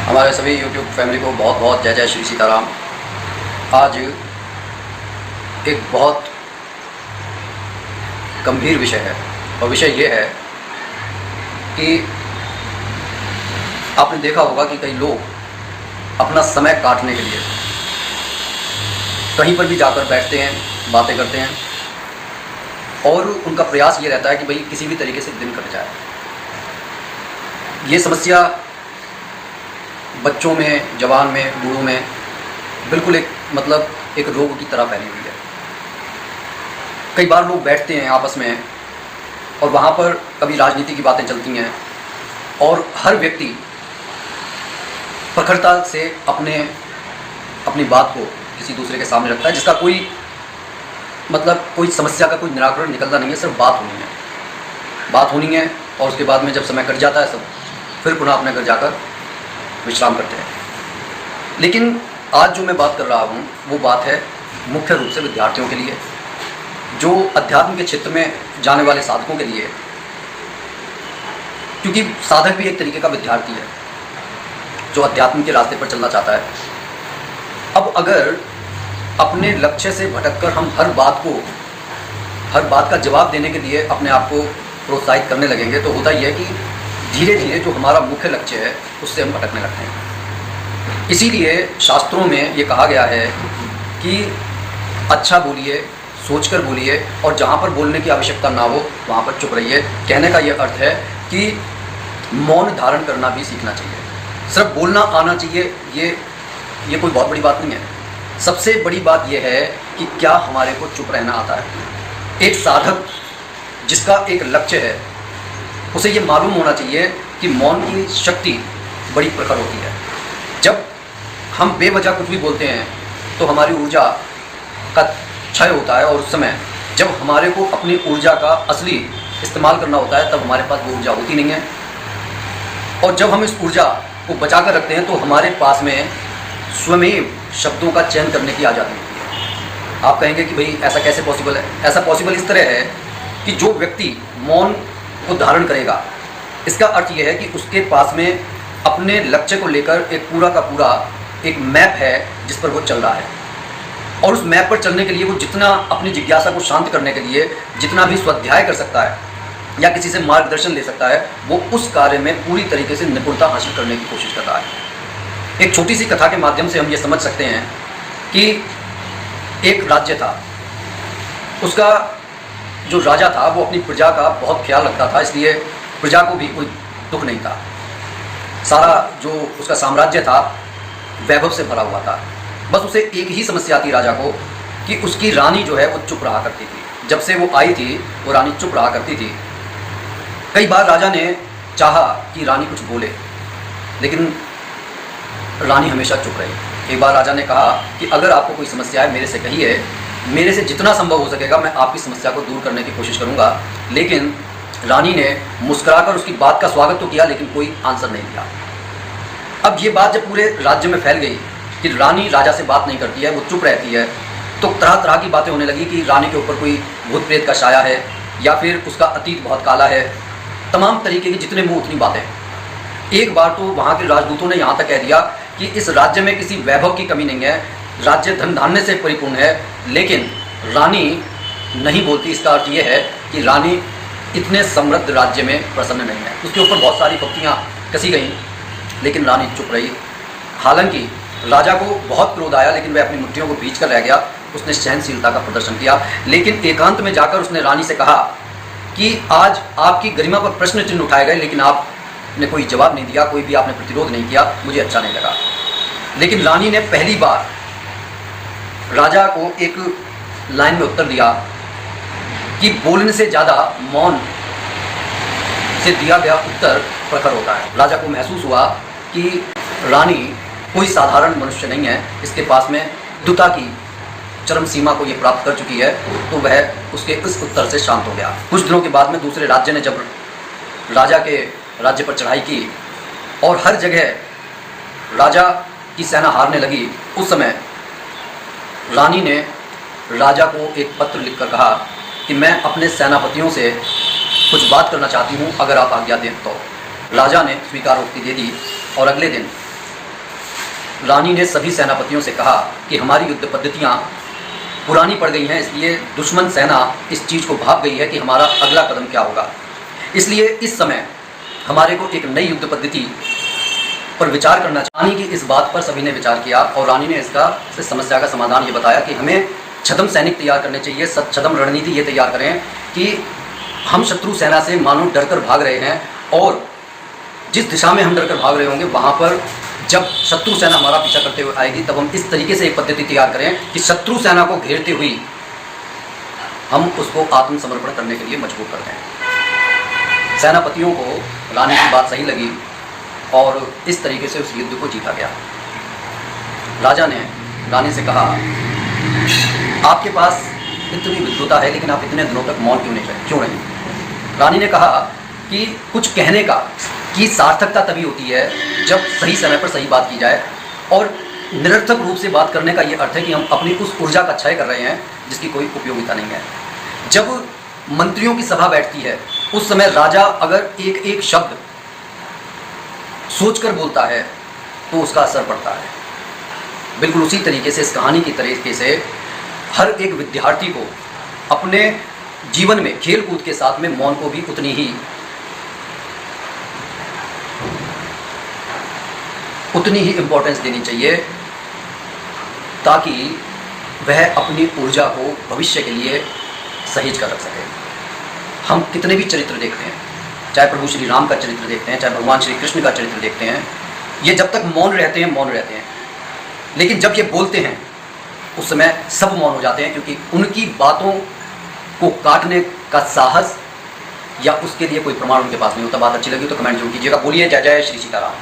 हमारे सभी YouTube family को बहुत बहुत जय जय श्री सीताराम। आज एक बहुत गंभीर विषय है और विषय ये है कि आपने देखा होगा कि कई लोग अपना समय काटने के लिए कहीं पर भी जाकर बैठते हैं, बातें करते हैं और उनका प्रयास ये रहता है कि भाई किसी भी तरीके से दिन कट जाए। ये समस्या बच्चों में, जवान में, बूढ़ों में बिल्कुल एक रोग की तरह फैली हुई है। कई बार लोग बैठते हैं आपस में और वहाँ पर कभी राजनीति की बातें चलती हैं और हर व्यक्ति प्रखरता से अपनी बात को किसी दूसरे के सामने रखता है, जिसका कोई समस्या का कोई निराकरण निकलता नहीं है। सिर्फ बात होनी है और उसके बाद में जब समय कट जाता है सब फिर पुनः अपने घर जाकर विश्राम करते हैं। लेकिन आज जो मैं बात कर रहा हूँ वो बात है मुख्य रूप से विद्यार्थियों के लिए, जो अध्यात्म के क्षेत्र में जाने वाले साधकों के लिए, क्योंकि साधक भी एक तरीके का विद्यार्थी है जो अध्यात्म के रास्ते पर चलना चाहता है। अब अगर अपने लक्ष्य से भटककर हम हर बात का जवाब देने के लिए अपने आप को प्रोत्साहित करने लगेंगे तो होता यह है कि धीरे धीरे जो हमारा मुख्य लक्ष्य है उससे हम भटकने लगते हैं। इसीलिए शास्त्रों में ये कहा गया है कि अच्छा बोलिए, सोचकर बोलिए और जहाँ पर बोलने की आवश्यकता ना हो वहाँ पर चुप रहिए। कहने का ये अर्थ है कि मौन धारण करना भी सीखना चाहिए। सिर्फ बोलना आना चाहिए ये कोई बहुत बड़ी बात नहीं है। सबसे बड़ी बात यह है कि क्या हमारे को चुप रहना आता है। एक साधक जिसका एक लक्ष्य है उसे ये मालूम होना चाहिए कि मौन की शक्ति बड़ी प्रखर होती है। जब हम बेवजह कुछ भी बोलते हैं तो हमारी ऊर्जा का क्षय होता है और उस समय जब हमारे को अपनी ऊर्जा का असली इस्तेमाल करना होता है तब हमारे पास वो ऊर्जा होती नहीं है। और जब हम इस ऊर्जा को बचा कर रखते हैं तो हमारे पास में स्वयं शब्दों का चयन करने की आज़ादी होती है। आप कहेंगे कि भाई ऐसा कैसे पॉसिबल है। ऐसा पॉसिबल इस तरह है कि जो व्यक्ति मौन को धारण करेगा, इसका अर्थ यह है कि उसके पास में अपने लक्ष्य को लेकर एक पूरा का पूरा एक मैप है जिस पर वो चल रहा है। और उस मैप पर चलने के लिए वो जितना अपनी जिज्ञासा को शांत करने के लिए जितना भी स्वाध्याय कर सकता है या किसी से मार्गदर्शन ले सकता है वो उस कार्य में पूरी तरीके से निपुणता हासिल करने की कोशिश कर रहा है। एक छोटी सी कथा के माध्यम से हम ये समझ सकते हैं कि एक राज्य था, उसका जो राजा था वो अपनी प्रजा का बहुत ख्याल रखता था, इसलिए प्रजा को भी कोई दुख नहीं था। सारा जो उसका साम्राज्य था वैभव से भरा हुआ था। बस उसे एक ही समस्या थी राजा को कि उसकी रानी जो है वो चुप रहा करती थी। जब से वो आई थी वो रानी चुप रहा करती थी। कई बार राजा ने चाहा कि रानी कुछ बोले लेकिन रानी हमेशा चुप रही। एक बार राजा ने कहा कि अगर आपको कोई समस्या है मेरे से कहिए, मेरे से जितना संभव हो सकेगा मैं आपकी समस्या को दूर करने की कोशिश करूंगा। लेकिन रानी ने मुस्कुराकर उसकी बात का स्वागत तो किया लेकिन कोई आंसर नहीं दिया। अब ये बात जब पूरे राज्य में फैल गई कि रानी राजा से बात नहीं करती है, वो चुप रहती है, तो तरह तरह की बातें होने लगी कि रानी के ऊपर कोई भूत प्रेत का साया है या फिर उसका अतीत बहुत काला है। तमाम तरीके की जितने मुँह उतनी बातें। एक बार तो वहाँ के राजदूतों ने यहाँ तक कह दिया कि इस राज्य में किसी वैभव की कमी नहीं है, राज्य धन धान्य से परिपूर्ण है, लेकिन रानी नहीं बोलती। इसका अर्थ यह है कि रानी इतने समृद्ध राज्य में प्रसन्न नहीं है। उसके ऊपर बहुत सारी पक्तियाँ कसी गईं लेकिन रानी चुप रही। हालांकि राजा को बहुत क्रोध आया लेकिन वह अपनी मुट्ठियों को भींच कर रह गया। उसने सहनशीलता का प्रदर्शन किया लेकिन एकांत में जाकर उसने रानी से कहा कि आज आपकी गरिमा पर प्रश्न चिन्ह उठाए गए लेकिन आपने कोई जवाब नहीं दिया, कोई भी आपने प्रतिरोध नहीं किया, मुझे अच्छा नहीं लगा। लेकिन रानी ने पहली बार राजा को एक लाइन में उत्तर दिया कि बोलने से ज़्यादा मौन से दिया गया उत्तर प्रखर होता है। राजा को महसूस हुआ कि रानी कोई साधारण मनुष्य नहीं है, इसके पास में दुता की चरम सीमा को ये प्राप्त कर चुकी है, तो वह उसके इस उत्तर से शांत हो गया। कुछ दिनों के बाद में दूसरे राज्य ने जब राजा के राज्य पर चढ़ाई की और हर जगह राजा की सेना हारने लगी, उस समय रानी ने राजा को एक पत्र लिखकर कहा कि मैं अपने सेनापतियों से कुछ बात करना चाहती हूँ, अगर आप आज्ञा दें तो। राजा ने स्वीकारोक्ति दे दी और अगले दिन रानी ने सभी सेनापतियों से कहा कि हमारी युद्ध पद्धतियाँ पुरानी पड़ गई हैं, इसलिए दुश्मन सेना इस चीज़ को भाग गई है कि हमारा अगला कदम क्या होगा। इसलिए इस समय हमारे को एक नई युद्ध पद्धति पर विचार करना चाहिए। रानी की इस बात पर सभी ने विचार किया और रानी ने इस समस्या का समाधान ये बताया कि हमें छद्म सैनिक तैयार करने चाहिए। छद्म रणनीति ये तैयार करें कि हम शत्रु सेना से मानो डरकर भाग रहे हैं और जिस दिशा में हम डरकर भाग रहे होंगे वहाँ पर जब शत्रु सेना हमारा पीछा करते हुए आएगी तब हम इस तरीके से एक पद्धति तैयार करें कि शत्रु सेना को घेरते हुए हम उसको आत्मसमर्पण करने के लिए मजबूर कर दें। सेनापतियों को रानी की बात सही लगी और इस तरीके से उस युद्ध को जीता गया। राजा ने रानी से कहा, आपके पास इतनी विद्वता है लेकिन आप इतने दिनों तक मौन क्यों नहीं? रानी ने कहा कि कुछ कहने का की सार्थकता तभी होती है जब सही समय पर सही बात की जाए, और निरर्थक रूप से बात करने का ये अर्थ है कि हम अपनी उस ऊर्जा का क्षय कर रहे हैं जिसकी कोई उपयोगिता नहीं है। जब मंत्रियों की सभा बैठती है उस समय राजा अगर एक एक शब्द सोचकर बोलता है तो उसका असर पड़ता है। बिल्कुल उसी तरीके से इस कहानी की तरीके से हर एक विद्यार्थी को अपने जीवन में खेल कूद के साथ में मौन को भी उतनी ही इम्पोर्टेंस देनी चाहिए ताकि वह अपनी ऊर्जा को भविष्य के लिए सहेज कर रख सके। हम कितने भी चरित्र देखते हैं, चाहे प्रभु श्री राम का चरित्र देखते हैं, चाहे भगवान श्री कृष्ण का चरित्र देखते हैं, ये जब तक मौन रहते हैं, लेकिन जब ये बोलते हैं उस समय सब मौन हो जाते हैं, क्योंकि उनकी बातों को काटने का साहस या उसके लिए कोई प्रमाण उनके पास नहीं होता। बात अच्छी लगी तो कमेंट जरूर कीजिएगा। बोलिए जय जय श्री सीताराम।